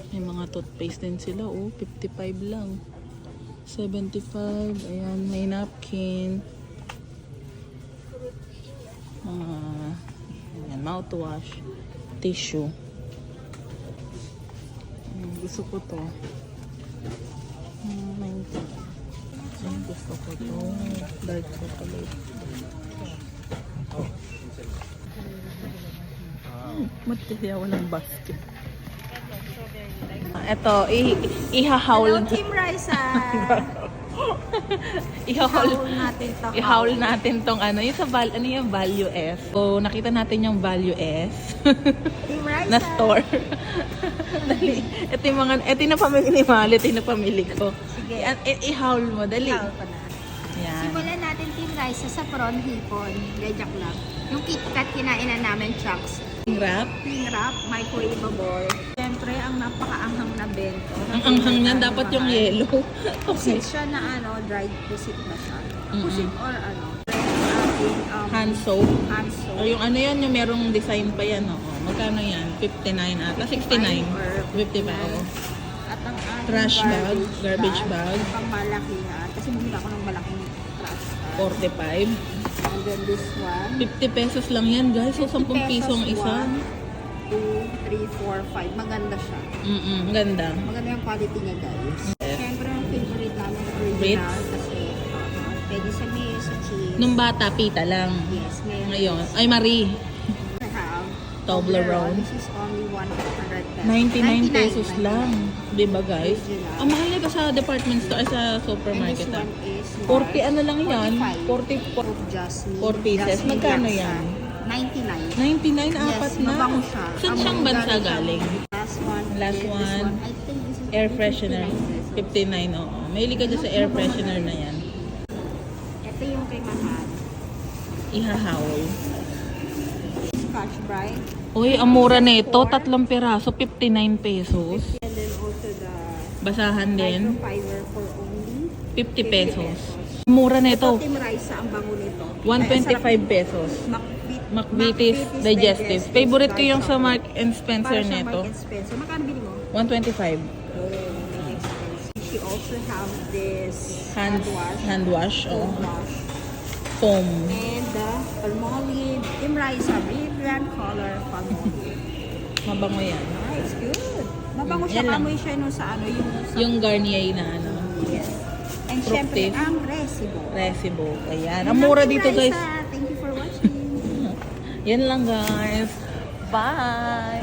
May mga toothpaste din sila. Oh, 55 lang. 75. Ayan, may napkin. Ayan, mouthwash. Tissue. Gusto ko to. 90. Ayan, gusto ko to. Dark chocolate. Mati siya walang basket. Ito, ihahaul. Hello, Team Raisa! Ihahaul natin to. ihaul natin tong ano, yung sa ano yung value S. So, nakita natin yung value S Team Raisa! na store. Dali. Ito yung mga, ito yung napamili ni Malit, ito yung napamili ko. Sige. Ihaul mo, dali. Ikaw pa na. Yan. Simulan natin, Team Raisa, sa prawn hipon. Gajak lang. Yung KitKat kinain na namin, chunks. Wrap. Cling wrap, microwavable. Siyempre, ang napakaanghang na bento. Ang anghang niyan, dapat yung yellow. Okay. Pusit siya na ano, dried pusit na siya. Mm-mm. Pusit or ano. Ating, Hand soap. hand soap. O yung ano yan, yung merong design pa yan. Oo. Magkano yan? 59 ata. 69. 55. Oo. At ang ating Trash bag, garbage bag. Pang malakihan. Kasi bumili ako ng malaking trash bag. 45. And then this one. 50 pesos lang yan, guys. So, 10 piso ang isa. 1, 2, 3, 4, 5. Maganda siya. Ganda. Maganda yung quality niya, guys. Yes. Siyempre, ang favorite namin original. Ritz. Kasi pwede sa mayo, sa cheese. Nung bata, pita lang. Yes, Ngayon, ay Marie. I have Toblerone. This is only 100 pesos. 99 pesos lang. Diba, guys? Original. Ang mahal nito sa department store, ay sa supermarket. And Ah. this one is 40 ano lang yan? 45. 40 Of jasmine. 4 pieces. Jasmine Magkano laksa. yan? 99. 99, apat Yes, na. mabango siya. Saan siyang bansa Galing galing? Last one. Last This one. I think this is Air freshener. 59 pesos. 59, oo. Mahilig ka dyan sa air freshener na yan. Ito yung kay Mahal. Ihahawl. Scotch Brite. Uy, ang mura nito. 3 piraso, 59 pesos. And then also the Basahan din, microfiber for only 50 pesos. Mura nito, Team Raisa ang bango nito. 125 pesos. McVitie's Digestive. Favorite ko yung sa Mark and Spencer Para sa neto. Mark and Spencer. Magkano bili mo? 125. She also have this Hand wash. foam Oh. wash. Foam. And the Palmolive Team Raisa Brilliant Color Palmolive. Mabango yan. Nice, good. Mabango siya, Yan lang. kamoy siya no, sa ano yung sa Yung Garnier na ano. yes. And Fructis. syempre ang Resibo. Resibo. Ayan. Ang mura dito, guys. Thank you for watching. Yan lang, guys. Bye!